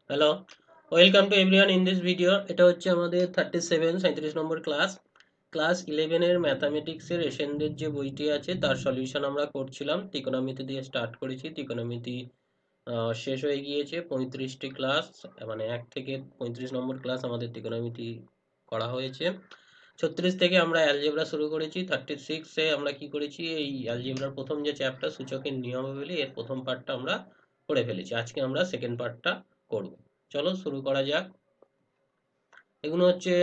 Hello, welcome to everyone in this video. এটা হচ্ছে আমাদের 37 নম্বর ক্লাস 11 এর ম্যাথামেটিক্সের এশেনদের যে বইটি আছে তার সলিউশন আমরা করছিলাম। ত্রিকোণমিতি দিয়ে স্টার্ট করেছি, ত্রিকোণমিতি শেষ হয়ে গিয়েছে। 35টি ক্লাস, মানে 1 থেকে 35 নম্বর ক্লাস আমাদের ত্রিকোণমিতি করা হয়েছে। 36 থেকে আমরা অ্যালজেব্রা শুরু করেছি। 36 এ আমরা কি করেছি, এই অ্যালজেব্রার প্রথম যে চ্যাপ্টার সূচকের নিয়মাবলী, এর প্রথম পার্টটা আমরা করে ফেলেছি। আজকে আমরা সেকেন্ড পার্টটা করব। চলো শুরু করা যাক। এগুলো হচ্ছে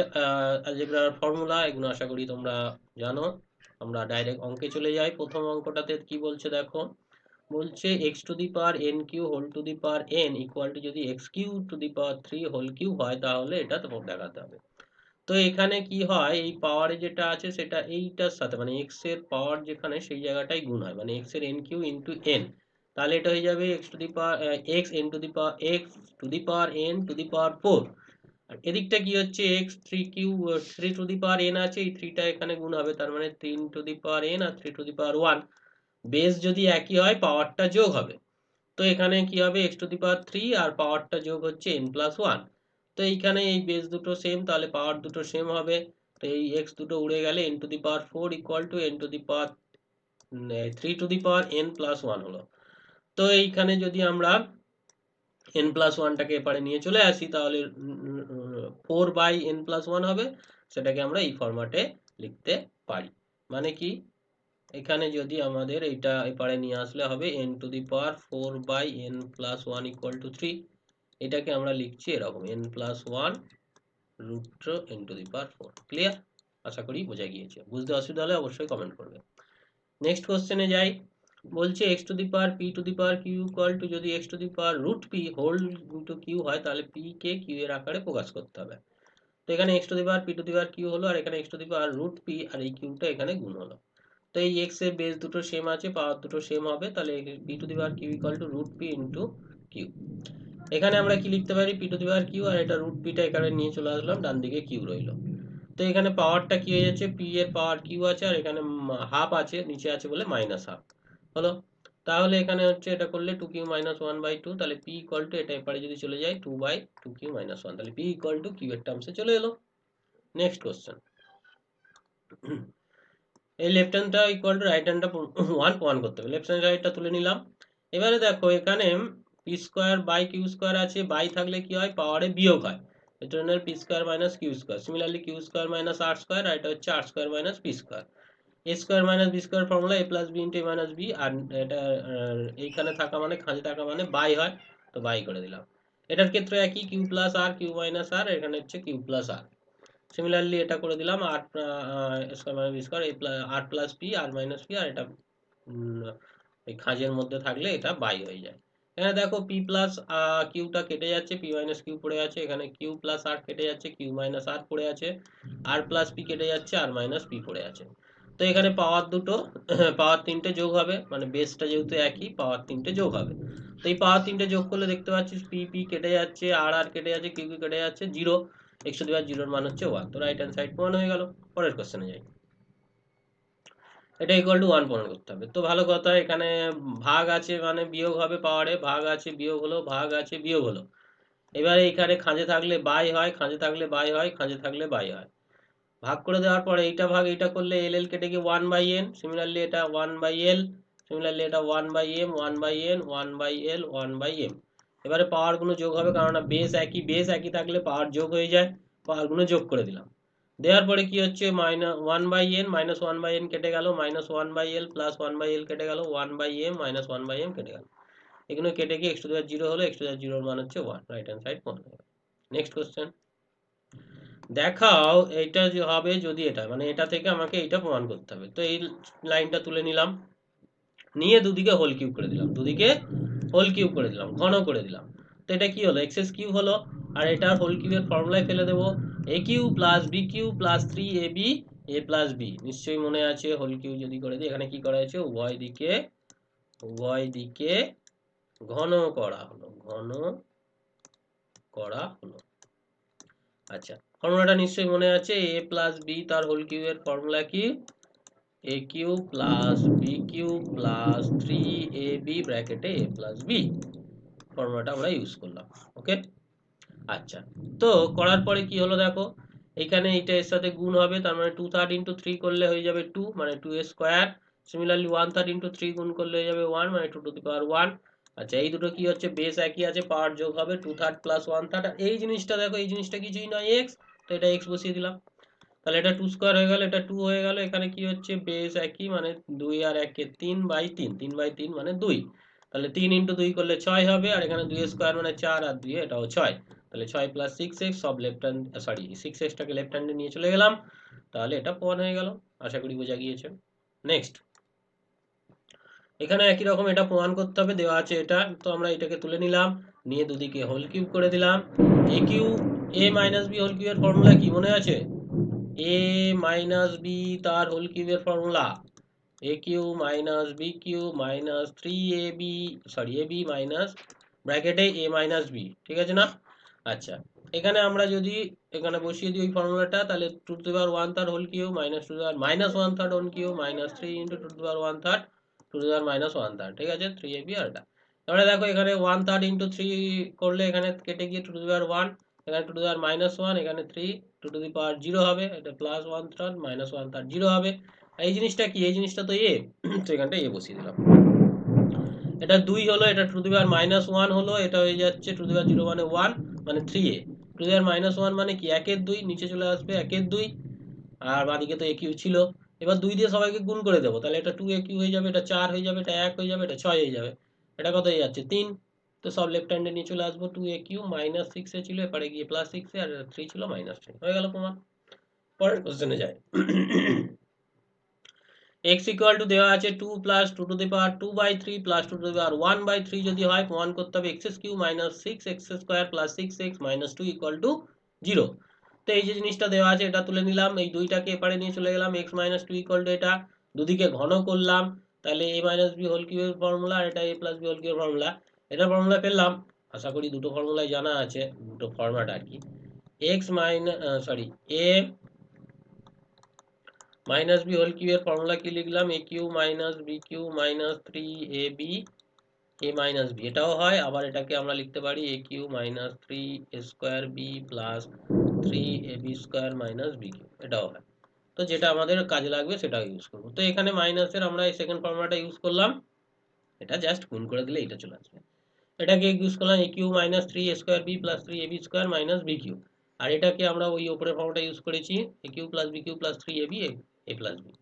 অ্যালজেব্রার ফর্মুলা, এগুলো আশা করি তোমরা জানো। আমরা ডাইরেক্ট অঙ্কে চলে যাই। প্রথম অঙ্কটাতে কি বলছে দেখো, বলছে x to the power n q whole to the power n equal to যদি x q to the power 3 whole q হয় তাহলে এটা তোমার দেখাতে হবে। তো এখানে কি হয়, এই পাওয়ারে যেটা আছে সেটা এইটার সাথে, মানে এক্স এর পাওয়ার যেখানে সেই জায়গাটাই গুণ হয়, মানে এক্স এর এন কিউ ইন্টু এন। তাহলে এটা হয়ে যাবে x to the power x n to the power x to the power n to the power 4। আর এদিকটা কি হচ্ছে, x three q 3 to the power n আছে, এই থ্রিটা এখানে গুণ হবে, তার মানে 3 টু দি পাওয়ার এন আর 3 টু দি পাওয়ার 1। বেস যদি একই হয় পাওয়ারটা যোগ হবে। তো এখানে কি হবে, এক্স টু দি পাওয়ার 3 আর পাওয়ারটা যোগ হচ্ছে এন প্লাস 1। তো এইখানে এই বেস দুটো সেম, তাহলে পাওয়ার দুটো সেম হবে। তো এই এক্স দুটো উড়ে গেলে N to the power 4 equal to N to the power 3 to the power N plus 1 হলো। তো এইখানে যদি আমরা এন প্লাস ওয়ানটাকে এপারে নিয়ে চলে আসি তাহলে 4/n+1 হবে। সেটাকে আমরা এই ফরম্যাটে লিখতে পারি। মানে কি, এখানে যদি আমাদের এটা এপারে নিয়ে আসলে হবে n to the power 4/n+1 equal to 3। এটাকে আমরা লিখছি এরকম n+1 root n to the power 4। Clear? আশা করি বোঝা গিয়েছে। বুঝতে অসুবিধা হলে অবশ্যই কমেন্ট করবে। নেক্সট কোশ্চেনে যাই। বলছে x to the power p to the power q equal to যদি x to the power root p whole into q হয় তাহলে পি কে কিউ এর আকারে প্রকাশ করতে হবে। তো এখানে x to the power p to the power q হলো, আর এখানে x to the power root p, আর এই কিউটা এখানে গুণ হলো। তো এই এক্স এর বেস দুটো সেম আছে, পাওয়ার দুটো সেম হবে, তাহলে p to the power q equal to root p into q. এখানে আমরা কি লিখতে পারি, p to the power q, আর এটা রুট পিটা এখানে নিয়ে চলে আসলাম, ডান দিকে কিউ রইলো। তো এখানে পাওয়ারটা কি হয়ে যাচ্ছে, পি এর পাওয়ার কিউ আছে, আর এখানে হাফ আছে, নিচে আছে বলে মাইনাস হাফ হলো। তাহলে এখানে হচ্ছে এটা করলে 2q-1/2, তাহলে পি ইকুয়াল টু, এটা এপারে যদি চলে যায় 2/2q-1, তাহলে পি ইকুয়াল টু কিউ এর টার্মসে চলে এলো। নেক্সট কোশ্চেন, এই লেফট হ্যান্ডটা ইকুয়াল টু রাইট হ্যান্ডটা 1 প্রমাণ করতে হবে। লেফট হ্যান্ড সাইডটা তুলে নিলাম। এবারে দেখো এখানে p square by q square আছে, বাই থাকলে কি হয়, পাওয়ারে বিয়োগ হয়। এটা হলো p square minus q square. Similarly q square minus r square, আর এটা হচ্ছে r square minus p square. A square minus b square formula a plus b into a minus b, আর এটা এইখানে থাকা মানে খাঁজে থাকা মানে বাই হয়, তো বাই করে দিলাম। এটার ক্ষেত্রে একই, কিউ প্লাস আর কিউ মাইনাস আর, এখানে হচ্ছে কিউ প্লাস আর। সিমিলারলি এটা করে দিলাম আর স্কোয়ার মাইনাস বি স্কোয়ার আর plus P R minus P, আর এটা এই খাঁজের মধ্যে থাকলে এটা বাই হয়ে যায়। এখানে দেখো পি প্লাস কিউটা কেটে যাচ্ছে, পি মাইনাস কিউ পড়ে আছে, এখানে কিউ প্লাস আর কেটে যাচ্ছে, কিউ মাইনাস আর পড়ে আছে, আর প্লাস পি কেটে যাচ্ছে, আর মাইনাস পি পড়ে আছে। তো এখানে পাওয়ার দুটো পাওয়ার তিনটে যোগ হবে, মানে বেসটা যেহেতু একই পাওয়ার তিনটে যোগ হবে। তো এই পাওয়ার তিনটে যোগ করলে দেখতে পাচ্ছিস পি পি কেটে যাচ্ছে, আর আর কেটে যাচ্ছে, কিউ কিউ কেটে যাচ্ছে, জিরো। এক্স টু দি পাওয়ার জিরোর মান হচ্ছে 1। তো রাইট হ্যান্ড সাইড প্রমাণ হয়ে গেল। পরের কোশ্চেনে যাই। এটা ইকুয়াল টু 1 প্রমাণ করতে হবে। তো ভালো কথা, এখানে ভাগ আছে মানে বিয়োগ হবে, পাওয়ারে ভাগ আছে বিয়োগ হলো, ভাগ আছে বিয়োগ হলো। এবারে এখানে খাঁজে থাকলে বাই হয়, খাঁজে থাকলে বাই হয়, খাঁজে থাকলে বাই হয়। ভাগ করে দেওয়ার পরে এইটা ভাগ এইটা করলে এল এল কেটে গিয়ে 1/n, সিমিলারলি এটা 1/l, সিমিলারলি এটা 1/m, 1/n, 1/l, 1/m। এবারে পাওয়ার গুলো যোগ হবে, কারণ বেস একই, বেস একই থাকলে পাওয়ার যোগ হয়ে যায়। পাওয়ার গুলো যোগ করে দিলাম। দেওয়ার পরে কি হচ্ছে, -1/n, -1/n কেটে গেল, -1/l প্লাস 1/l কেটে গেল, 1/m মাইনাস 1/m কেটে গেল। এগুলো কেটে গিয়ে এক্স টু দি পাওয়ার 0 হলো, এক্স টু দি পাওয়ার 0 এর মান হচ্ছে 1। Right hand side 1। Next question, দেখাও এইটা যে হবে যদি এটা, মানে এটা থেকে আমাকে এইটা প্রমাণ করতে হবে। তো এই লাইনটা তুলে নিলাম, নিয়ে দুদিকে হোল কিউব করে দিলাম, দুদিকে হোল কিউব করে দিলাম, ঘন করে দিলাম। তো এটা কি হলো, এক্স এস কিউব হলো। আর এটা হোল কিউবের ফর্মুলায় ফেলে দেবো, a cube plus b cube plus 3ab a plus b. নিশ্চয়ই মনে আছে, হোল কিউব যদি করে দিই, এখানে কি করা হয়েছে, উভয় দিকে ঘন করা হলো, ঘন করা হলো। আচ্ছা, ফর্মুলাটা নিশ্চয়ই মনে আছে, এ প্লাস বি তার হোল কিউবের ফর্মুলা কি, a cube plus b cube plus 3ab ব্র্যাকেটে এ প্লাস বি। ফর্মুলাটা আমরা ইউজ করলাম। ওকে, আচ্ছা, তো করার পরে কি হলো দেখো, এখানে এটা এর সাথে গুণ হবে, তার মানে 2/3 ইন্টু 3 করলে হয়ে যাবে 2, মানে 2 এর স্কোয়ার। সিমিলারলি 1/3 ইন্টু 3 গুণ করলে হয়ে যাবে 1, মানে 2 টু দি পাওয়ার 1। আচ্ছা, এই দুটো কি হচ্ছে, বেস একই আছে, পাওয়ার যোগ হবে 2/3 প্লাস 1/3। এই জিনিসটা দেখো, এই জিনিসটা কিছুই নয় এক্স, তো এটা এক্স বসিয়ে দিলাম। তাহলে এটা 2 স্কোয়ার হয়ে গেল, এটা 2 হয়ে গেল। এখানে কি হচ্ছে, বেস একই, মানে 2 আর 1 কে 3/3, 3/3 মানে 2। তাহলে 3 ইন্টু 2 করলে 6 হবে, আর এখানে 2 স্কোয়ার মানে 4 আর 2 এটাও 6। তাহলে 6 প্লাস 6x, সব লেফট হ্যান্ড, সরি 6x-টাকে লেফট হ্যান্ডে নিয়ে চলে গেলাম। তাহলে এটা প্রমাণ হয়ে গেল। আশা করি বোঝা গিয়েছে। নেক্সট, এখানে একই রকম এটা প্রমাণ করতে হবে, দেওয়া আছে এটা, তো আমরা এটাকে তুলে নিলাম, নিয়ে দুদিকে হোল কিউব করে দিলাম। A cube a minus b whole কিউবের ফর্মুলা কি মনে আছে? এ মাইনাস বি তার হোল কিউবের formula a cube minus b cube minus 3ab, sorry a b minus ব্র্যাকেটে এ মাইনাস বি, ঠিক আছে না? আচ্ছা, এখানে আমরা যদি এখানে বসিয়ে দিই ওই ফর্মুলাটা, তাহলে 2^1 whole cube minus 2^-1 whole cube minus 3 into 2^1, 2^-1, ঠিক আছে, 3ab আর এটা। এবারে দেখো, এখানে 1/3 ইন্টু 3 করলে এখানে কেটে গিয়ে 2^1, এখানে 2^-1, এখানে 3, 2 টু দি পাওয়ার 0 হবে, এটা প্লাস 1/3 মাইনাস 1/3 0 হবে। এই জিনিসটা কি, এই জিনিসটা তো এ, তো এখানটা এ বসিয়ে দিলাম। এটা 2 হলো, এটা টু দি পাওয়ার -1 হলো, এটা হয়ে যাচ্ছে টু দি পাওয়ার 0 মানে 1, মানে 3a। টু দি পাওয়ার -1 মানে কি, 1 এর 2 নিচে চলে আসবে, 1 এর 2, আর বাদিকে তো a কিউ ছিল। এবার 2 দিয়ে সবাইকে গুণ করে দেবো, তাহলে এটা 2a কিউ হয়ে যাবে, এটা 4 হয়ে যাবে, এটা 1 হয়ে যাবে, এটা 6 হয়ে যাবে। এটা কত হয়ে যাচ্ছে, 3। তো সব লেফট হ্যান্ডে নিয়ে চলে আসবো, 2a কিউ মাইনাস 6 এ ছিল, এপারে গিয়ে প্লাস 6 এ, আর 3 ছিল -3, হয়ে গেল প্রমাণ। পরের কোশ্চেনে যায়। x ইকুয়াল টু দেওয়া আছে 2 plus 2 to the power 2/3 plus 2 to the power 1/3 যদি হয়, প্রমাণ করতে হবে x cube minus 6x square plus 6x minus 2 equal to 0। তো এই যে জিনিসটা দেওয়া আছে, এটা তুলে নিলাম, এই দুইটাকে এপারে নিয়ে চলে গেলাম, x মাইনাস 2 ইকুয়াল টু এটা, দুদিকে ঘন করলাম, তাহলে a মাইনাস বি হোল কিউবের ফর্মুলা, আর এটা a প্লাস বি হোল কিউবের ফর্মুলা। এটা ফর্মুলা পেলাম, আশা করি দুটো ফর্মুলাই জানা আছে, দুটো ফর্ম্যাট আর কি। x minus, sorry, a minus b whole কিউবের ফর্মুলা কি লিখলাম, a cube minus b cube minus 3ab a minus b, এটাও হয়। আবার এটাকে আমরা লিখতে পারি a cube minus 3a² b plus 3ab square minus b cube, এটাও হয়। তো যেটা আমাদের কাজে লাগবে সেটা ইউজ করবো। তো এখানে মাইনাসের আমরা এই সেকেন্ড ফর্মুলাটা ইউজ করলাম, এটা জাস্ট গুণ করে দিলে এটা চলে আসবে। এটাকে ইউজ করলাম a cube minus 3a² b plus 3ab square minus b cube, আর এটাকে আমরা ওই ওপরের ফর্মুলাটা ইউজ করেছি, a cube plus b cube plus 3ab a plus b.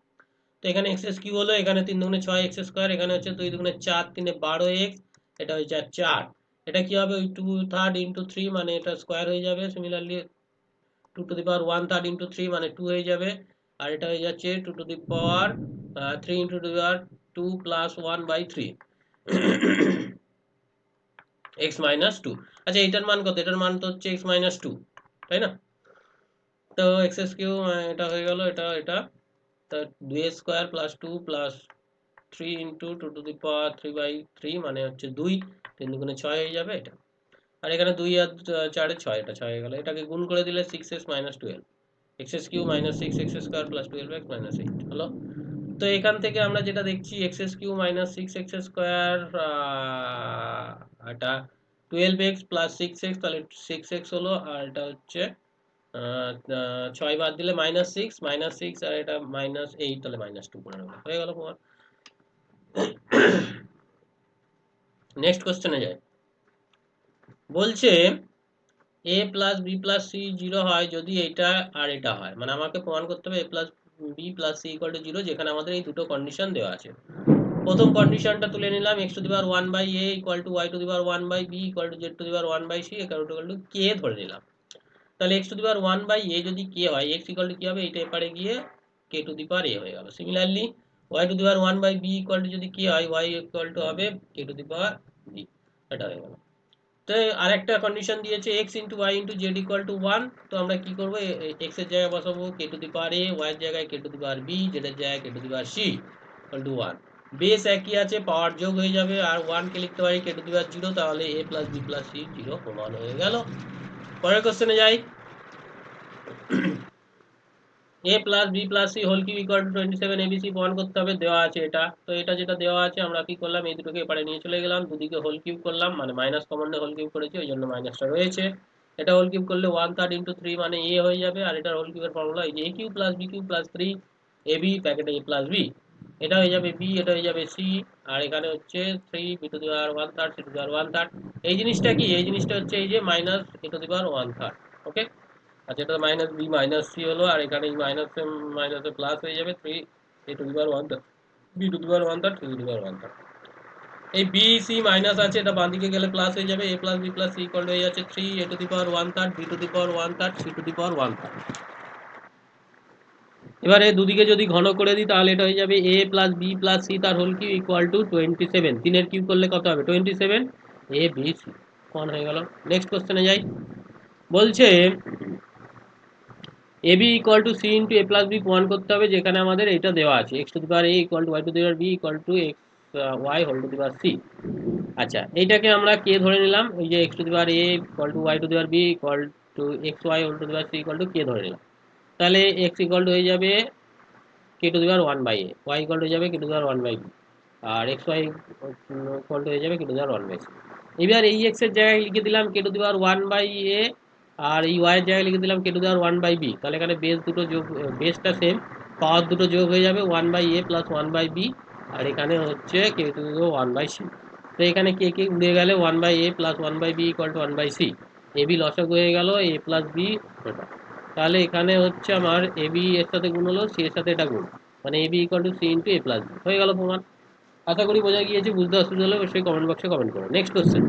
তো এখানে এক্স কিউ হলো, এখানে 3 দুগুণে 6x², এখানে হচ্ছে 2 দুগুণে 4, 3 12x, এটা হচ্ছে 4। এটা কি হবে, ওই 2/3 ইন্টু 3 মানে এটা স্কোয়ার হয়ে যাবে। Similarly 2 to the power 1/3 into 3 মানে 2 হয়ে যাবে, আর এটা হয়ে যাচ্ছে 2 to the power 3 into two the power 2 plus 1/3 x minus 2। আচ্ছা, এটার মান কত, এটার মান তো হচ্ছে x মাইনাস 2, তাই না? তো এক্স কিউ এটা হয়ে গেল, এটা এটা তা 2a² plus 2 plus 3 into 2 to the power 3/3 মানে হচ্ছে 2, 3 দুগুণে 6 হয়ে যাবে এটা। আর এখানে 2 আর 4 এ 6, এটা 6 হয়ে গেল। এটাকে গুণ করে দিলে 6x minus 12, x cube minus 6x² plus 12x minus 8 হলো। তো এখান থেকে আমরা যেটা দেখছি, এক্স কিউ মাইনাস 6x², এটা 12x প্লাস 6x, তাহলে 6x হলো, আর এটা হচ্ছে 6 বাদ দিলে -6, আর এটা -8, তাহলে -2 করে নেবো, হয়ে গেল প্রমাণ। নেক্সট কোশ্চেনে যায়, বলছে a plus b plus c 0 হয় যদি এটা আর এটা হয়, মানে আমাকে প্রমাণ করতে হবে a plus b plus c equal to 0, যেখানে আমাদের এই দুটো কন্ডিশন দেওয়া আছে। প্রথম কন্ডিশনটা তুলে নিলাম, x to the power 1 by a equal to y to the power 1 by b equal to z to the power 1 by c equal to k ধরে নিলাম। তাহলে x to the power 1 by a যদি k হয়, x equal to কি হবে, এটা এপারে গিয়ে k to the power a হয়ে গেল। Similarly y to the power 1 by b equal to যদি k হয়, y ইকুয়াল টু হবে k to the power b, এটা হয়ে গেল। তো আরেকটা কন্ডিশন দিয়েছে x into y into Z equal to 1, তো আমরা কি করবো, x এর জায়গায় বসাবো k to the power a, y এর জায়গায় k to the power b, z এর জায়গায় k to the power c equal to 1। Base একই আছে, পাওয়ার যোগ হয়ে যাবে, আর 1 কে লিখতে পারি k টু দি পাওয়ার 0, তাহলে a plus b plus c 0 প্রমাণ হয়ে গেল। পরের কোশ্চেনে যাই, a plus b plus c whole cube equal to 27 abc প্রমাণ করতে হবে, দেওয়া আছে এটা। তো এটা যেটা দেওয়া আছে, আমরা কি করলাম, এই দুটোকে এপারে নিয়ে চলে গেলাম, দুদিকে হোল কিউব করলাম, মানে মাইনাস কমন হোল কিউব করেছি, ওই জন্য মাইনাসটা রয়েছে। এটা হোল কিউব করলে 1/3 ইন্টু 3 মানে এ হয়ে যাবে, আর এটার হোল কিউবের ফর্মুলা এই যে a cube plus b cube plus 3 a b প্যাকেটে এ প্লাস বি, এটা হয়ে যাবে বি, এটা হয়ে যাবে সি, আর এখানে হচ্ছে 3 b to the power 1/3 c to the power 1/3। এই জিনিসটা কি, এই জিনিসটা হচ্ছে এই যে minus A to the power 1/3। ওকে, আচ্ছা এটা মাইনাস বি মাইনাস সি হলো, আর এখানে এই মাইনাসে মাইনাসে প্লাস হয়ে যাবে 3 a to the power 1/3 b to the power 1/3 c to the power 1/3। এই বি সি মাইনাস আছে, এটা বাঁ দিকে গেলে প্লাস হয়ে যাবে, a plus b plus c equal হয়ে যাচ্ছে 3 a to the power 1/3 b to the power 1/3 c to the power 1/3। এবারে দুদিকে যদি ঘন করে দিই তাহলে এটা হয়ে যাবে a plus b plus C তার হোল কিউব ইকুয়াল টু 27। 3 এর কিউব করলে কত হবে 27 এ বি সি। কোন হয়ে গেল। নেক্সট কোশ্চেনে যাই। বলছে a b equal to c into a plus b প্রমাণ করতে হবে, যেখানে আমাদের এটা দেওয়া আছে x to the power a equal to y to the power b equal to x y whole to the power c. আচ্ছা এইটাকে আমরা কে ধরে নিলাম, এই যে x to the power a equal to y to the power b equal to x y whole to the power c equal to k ধরে নিলাম। তাহলে এক্স ইকুয়াল টু হয়ে যাবে k to the power 1/a, y equal to হয়ে যাবে k to the power 1/b, আর x y equal to হয়ে যাবে k to the power 1/c। এবার এই এক্স এর জায়গায় লিখে দিলাম কে টু দি পাওয়ার 1/a, আর এই ওয়াই এর জায়গায় লিখে দিলাম কে টু দি পাওয়ার 1/b। তাহলে এখানে বেস দুটো যোগ, বেসটা সেম, পাওয়ার দুটো যোগ হয়ে যাবে 1/a প্লাস 1/b, আর এখানে হচ্ছে k to the power 1/c। তো এখানে কে কে উড়ে গেলে 1/a plus 1/b equal to 1/c, a b লসাগু হয়ে গেল এ প্লাস বি। তাহলে এখানে হচ্ছে আমার এ বি এর সাথে গুণ হলো, সি এর সাথে এটা গুণ, মানে a b equal to c into a plus b হয়ে গেল প্রমাণ। আশা করি বোঝা গিয়েছে, বুঝতে অসুবিধা হলে অবশ্যই কমেন্ট বক্সে কমেন্ট করো। Next question,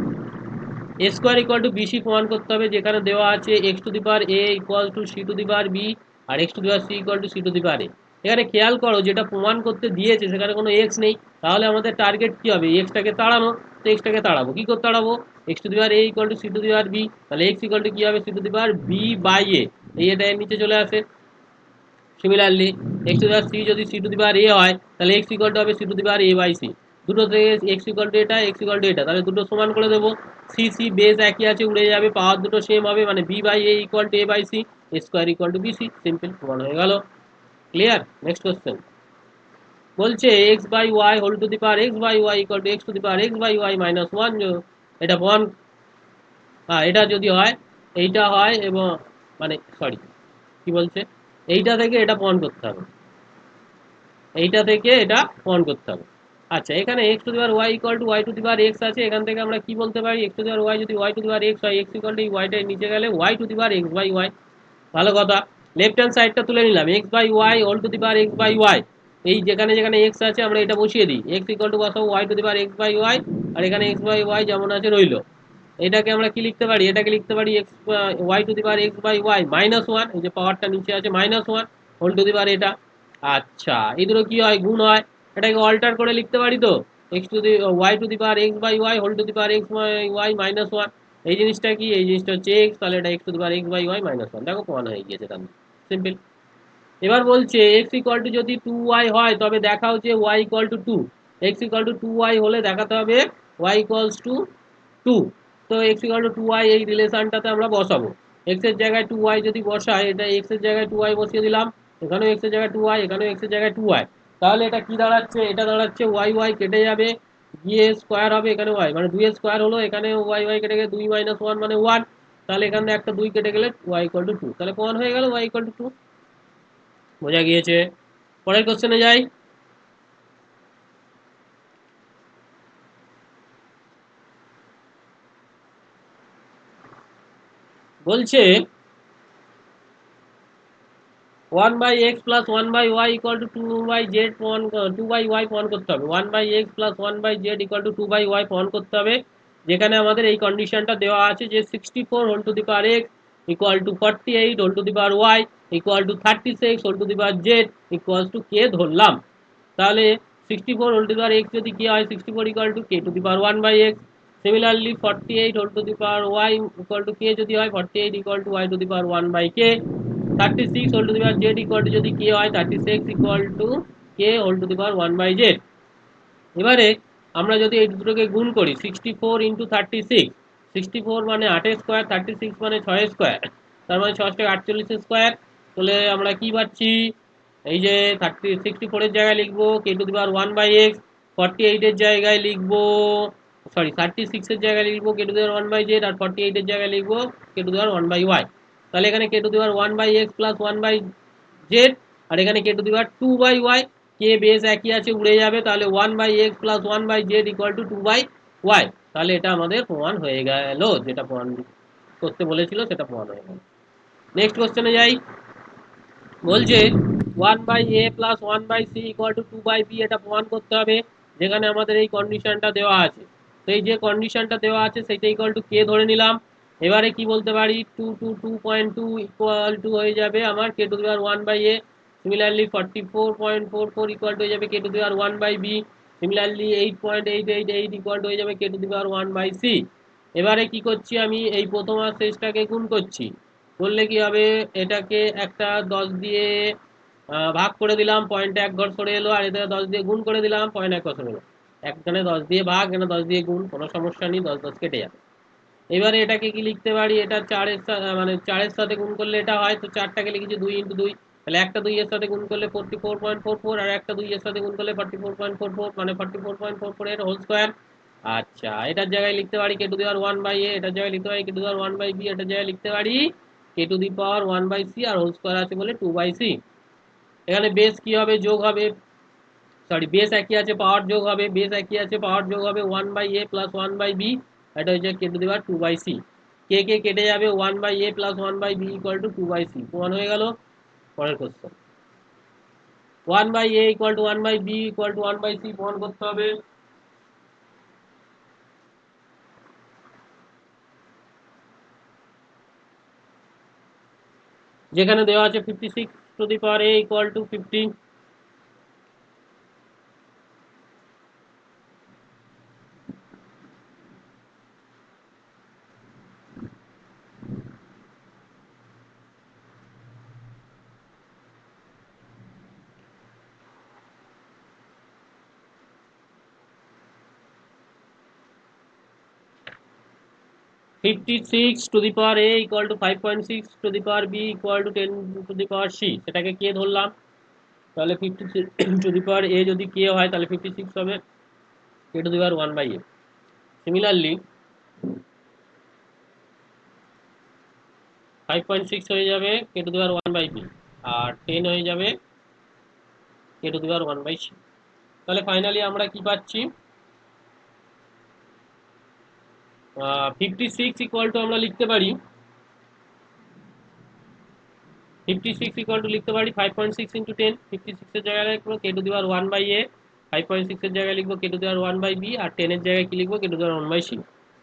a square equal to b c প্রমাণ করতে হবে, যেখানে দেওয়া আছে x to the power a equal to c to the power b, আর x to the power c equal to c to the power a. এখানে খেয়াল করো যেটা প্রমাণ করতে দিয়েছে সেখানে কোনো এক্স নেই, তাহলে আমাদের টার্গেট কি হবে, এক্সটাকে তাড়ানো। তো এক্সটাকে তাড়াবো, কি করে তাড়াবো, x to the power a equal to c to the power b, তাহলে এক্স ইকুয়াল টু কি হবে c to the power b by a, এই এটা এর নিচে চলে আসে। Similarly x to the power c যদি c to the power a হয় তাহলে এক্স ইকুয়াল টু হবে c to the power a by c. দুটো থেকে এক্স ইকুয়াল টু এটা, এক্স ইকুয়াল টু এটা, তাহলে দুটো সমান করে দেবো। সি সি বেস একই আছে, উড়ে যাবে, পাওয়ার দুটো সেম হবে, মানে b by a equal to a by c, a square equal to b c. Simple, প্রমাণ হয়ে গেল। ক্লিয়ার। নেক্সট কোশ্চেন, বলছে x by y whole to the power x by y equal to x to the power x by y minus one. এটা প্রমাণ, হ্যাঁ এটা যদি হয়, এইটা হয় এবং মানে সরি কি বলছে, এইটা থেকে এটা প্রমাণ করতে হবে, এইটা থেকে এটা প্রমাণ করতে হবে। আচ্ছা এখানে x to the power y equal to y to the power x আছে, এখান থেকে আমরা কি বলতে পারি, x to the power y যদি y to the power x হয়, এক্স ইকুয়াল টু এই ওয়াইটার নিচে গেলে y to the power x by y. ভালো কথা। লেফট হ্যান্ড সাইডটা তুলে নিলাম, x by y whole to the power x by y, এই যেখানে যেখানে এক্স আছে আমরা এটা বসিয়ে দিই, এক্স ইকুয়াল টু বসাবো y to the power x by y, আর এখানে এক্স বাই ওয়াই যেমন আছে রইলো। এটাকে আমরা কি লিখতে পারি, এটাকে লিখতে পারি x y to the power x by y minus one, এই যে পাওয়ারটা নিচে আছে minus one whole to the power এটা। আচ্ছা এই দুটো কি হয়, গুণ হয়, এটাকে অল্টার করে লিখতে পারি তো, x to the y to the power x by y whole to the power x by y minus one. এই জিনিসটা কি, এই জিনিসটা হচ্ছে এক্স, তাহলে এটা x to the power x by y minus one. দেখো প্রমাণ হয়ে গিয়েছে তাহলে, সিম্পল। এবার বলছে এক্স ইকুয়াল টু যদি টু ওয়াই হয় তবে দেখাও যে y equal to two. X equal to two y হলে দেখাতে হবে ওয়াই ইকুয়ালস টু টু। তো x equal to two y এই রিলেশনটাতে আমরা বসাবো, এক্স এর জায়গায় টু ওয়াই যদি বসাই, এটা এক্স এর জায়গায় টু ওয়াই বসিয়ে দিলাম, এখানেও এক্স এর জায়গায় টু ওয়াই, এখানেও এক্স এর জায়গায় টু ওয়াই। তাহলে এটা কি দাঁড়াচ্ছে, এটা দাঁড়াচ্ছে ওয়াই ওয়াই কেটে যাবে, গিয়ে স্কোয়ার হবে, এখানে ওয়াই মানে দুই স্কোয়ার হলো, এখানে ওয়াই ওয়াই কেটে গেলে দুই মাইনাস ওয়ান মানে ওয়ান, তাহলে এখানে একটা দুই কেটে গেলে ওয়াই ইকুয়াল টু টু, তাহলে প্রমাণ হয়ে গেল ওয়াই ইকুয়াল টু টু। বোঝা গিয়েছে। পরের কোশ্চেনে যাই। বলছে one by x plus one by y equal to two by z প্রমাণ, টু বাই ওয়াই প্রমাণ করতে হবে, one by x plus one by z equal to two by y প্রমাণ করতে হবে, যেখানে আমাদের এই কন্ডিশনটা দেওয়া আছে যে 64 whole to the power x equal to 48 whole to the power y equal to 36 whole to the power z equal to k ধরলাম। তাহলে 64 whole to the power x যদি কে হয়, 64 equal to k to the power one by x. Similarly 48 whole to the power y equal to k যদি হয়, 48 equal to y to the power one by K. 36 whole to the power z equal to যদি k হয়, 36 equal to k whole to the power one by z. এবারে আমরা যদি এই দুটোকে গুণ করি, 64 ইন্টু 36, 64 মানে 8 স্কোয়ার, 36 মানে 6 স্কোয়ার, তার মানে 6 48 স্কোয়ার। তাহলে আমরা কি পাচ্ছি, এই যে 64 এর জায়গায় লিখবো k to the power one by x, 48 এর জায়গায় লিখবো সরি 36 এর জায়গায় লিখবো k to the power 1 by z, আর 48 এর জায়গায় লিখবো k to the power 1 by y. তাহলে এখানে k to the power 1 by x plus 1 by z, আর এখানে k to the power 2 by y. K base একই আছে, উড়ে যাবে, তাহলে 1 by x plus 1 by z equal to 2 by y. তাহলে এটা আমাদের প্রমাণ হয়ে গেল, যেটা প্রমাণ করতে বলেছিল সেটা প্রমাণ হয়ে গেল। নেক্সট কোশ্চেনে যাই। বলছে 1 by a plus 1 by c equal to 2 by b, এটা প্রমাণ করতে হবে যেখানে আমাদের এই কন্ডিশনটা দেওয়া আছে। তো এই যে কন্ডিশনটা দেওয়া আছে সেটা ইকুয়াল টু কে ধরে নিলাম। এবারে কি বলতে পারি, 2 ইকুয়াল টু হয়ে যাবে আমার k to the power 1 by a. Similarly 44.44 equal to হয়ে যাবে k to the power 1 by b. Similarly 8.888 equal to হয়ে যাবে k to the power 1 by c. এবারে কি করছি, আমি এই প্রথম আর শেষটাকে গুণ করছি। করলে কি হবে, এটাকে একটা 10 দিয়ে ভাগ করে দিলাম, পয়েন্ট এক ঘর সরে এলো, আর এটা 10 দিয়ে গুণ করে দিলাম, পয়েন্ট এক ঘর সরে এলো। একখানে 10 দিয়ে ভাগ, এখানে 10 দিয়ে গুণ, কোনো সমস্যা নেই, 10 10 কেটে যাবে। এবারে এটাকে কি লিখতে পারি, এটা 4 এর সাথে মানে 4 এর সাথে গুণ করলে এটা হয়, তো 4টাকে লিখেছি 2 ইন্টু 2। তাহলে একটা 2 এর সাথে গুণ করলে 44.44, আর একটা 2 এর সাথে গুণ করলে 44.44, মানে 44.44 এর হোল স্কয়ার। আচ্ছা, এটার জায়গায় লিখতে পারি k to the power 1 by এ, এটার জায়গায় লিখতে পারি k to the power 1 by b, এটার জায়গায় লিখতে পারি k to the power 1 by c, আর হোল স্কয়ার আছে বলে 2 বাই সি। এখানে বেস কি হবে, যোগ হবে, সরি বেস একই আছে, পাওয়ার যোগ হবে, বেস একই আছে, পাওয়ার যোগ হবে 1 by a plus 1 by b, এটা হচ্ছে k to the power 2 by c. K k কেটে যাবে, 1 by a plus 1 by b equal to 2 by c, প্রমাণ হয়ে গেল। পরের question, 1 by a equal to 1 by b equal to 1 by c প্রমাণ করতে হবে। যেখানে দেওয়া আছে 56 to the power a equal to 50। 56 to the power a equal to 5.6 to the power b equal to 10 to the power c, সেটাকে k ধরলাম। তাহলে 56 to the power এ যদি কে হয় তাহলে 56 হবে k to the power 1 by a. Similarly 5.6 হয়ে যাবে k to the power 1 by b, আর 10 হয়ে যাবে k to the power 1 by c. তাহলে ফাইনালি আমরা কি পাচ্ছি, 56 ইকুয়াল টু আমরা লিখতে পারি 56 ইকুয়াল টু লিখতে পারি 5.6 ইন্টু 10। 56 এর জায়গায় লিখবো k to the power 1 by এ, 5.6 এর জায়গায় লিখবো k to the power 1 by b, আর 10 এর জায়গায় কি লিখবো k to the power 1 by c.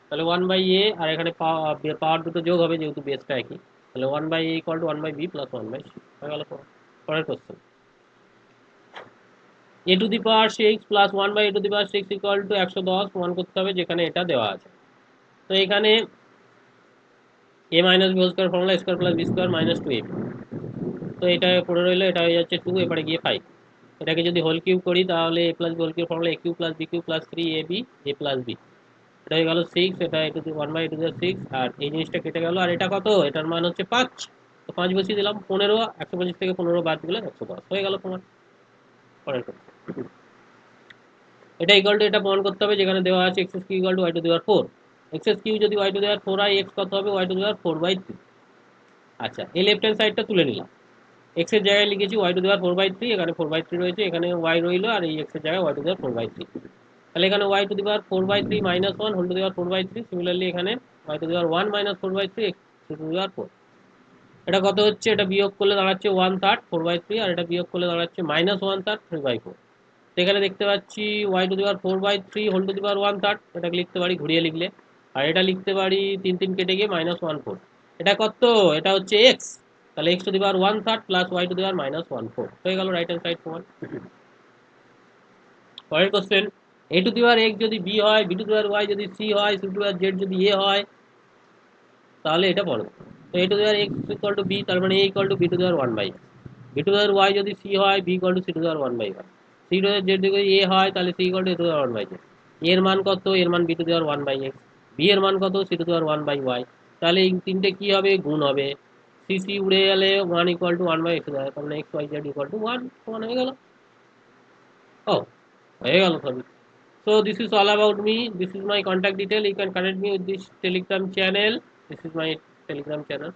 তাহলে 1 বাই এ, আর এখানে পাওয়ার দুটো যোগ হবে যেহেতু বেসটা একই, তাহলে 1 by a equal to 1 by b plus 1 by c হয়ে গেল। পরের question, a to the power 6 plus 1 by a to the power 6 equal to 110 প্রমাণ করতে হবে, যেখানে এটা দেওয়া আছে। তো এখানে a minus b whole square formula square plus b square minus 2ab, তো এটা পড়ে রইলো, এটা হয়ে যাচ্ছে 2, এবারে গিয়ে 5। এটাকে যদি হোল কিউব করি তাহলে a plus b whole cube formula a cube plus b cube plus 3ab a plus b, এটা হয়ে গেল 6, এটা a to the 1 by a to the 6, আর এই জিনিসটা কেটে গেল, আর এটা কত, এটার মান হচ্ছে 5, তো 5 বসিয়ে দিলাম। 15, 125 থেকে 15 বাদ দিলে 110 হয়ে গেল প্রমাণ। পরের কথা, এটা ইকুয়াল টু এটা প্রমাণ করতে হবে যেখানে দেওয়া আছে x q equal to y to the power 4। X q যদি ওয়াই টু দি পাওয়ার 4 হয়, এক্স কত হবে, y to the power 4 by 3। আচ্ছা, এই লেফট হ্যান্ড সাইডটা তুলে নিলাম, এক্স এর জায়গায় লিখেছি y to the power 4 by 3, এখানে 4 বাই 3 রয়েছে, এখানে ওয়াই রইলো, আর এই এক্স এর জায়গায় y to the power 4 by 3। তাহলে এখানে y to the power 4 by 3 minus 1 whole to the power 4 by 3। Similarly এখানে y to the power 1 minus 4 by 3 x to the power 4। এটা কত হচ্ছে, এটা বিয়োগ করলে দাঁড়াচ্ছে 1/3 4 বাই 3, আর এটা বিয়োগ করলে দাঁড়াচ্ছে মাইনাস 1/3 3 বাই 4। এখানে দেখতে পাচ্ছি y to the power 4 by 3 whole to the power 1/3, এটাকে লিখতে পারি ঘুরিয়ে লিখলে, আর এটা লিখতে পারি 3 3 কেটে গিয়ে মাইনাস 1/4। এটা কত, এটা হচ্ছে এক্স, তাহলে x to the power 1/3 plus y to the power minus 1/4 হয়ে গেল রাইট হ্যান্ড সাইড প্রমাণ। পরের question, a to the power x যদি বি হয়, b to the power y যদি সি হয়, c to the power z যদি a হয়, তাহলে এটা বলো। তো a to the power x equal to b, তার মানে a equal to b to the power 1 by, b to the power y যদি সি হয়, b equal to c to the power 1 by y, c to the power z যদি a হয় তাহলে c equal to a to the power 1 by z. এর মান কত, এর মান b to the power 1 by x, b এর মান কত, c to the power 1 by y. তাহলে এই তিনটে কি হবে, গুণ হবে, সি সি উড়ে গেলে 1 ইকুয়াল টু 1 বাই এক্স হয়, তার মানে x y z equal to 1 সমান হয়ে গেল। ও, হয়ে গেল সবই। So this is all about me. This is my contact detail. You can connect me with this Telegram channel. This is my Telegram channel.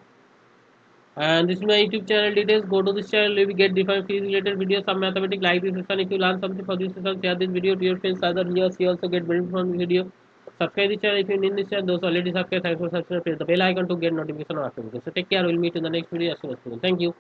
And this is my YouTube channel details. Go to this channel, you will get different field related videos, some mathematics like this session. If you learn something for this session, share this video to your friends. Other here, she also get benefit from this video. Subscribe the channel if you need this channel. Those already subscribed, thanks for subscribing. Press the bell icon to get notification of after video. So take care. We'll meet in the next video as soon as possible. Thank you.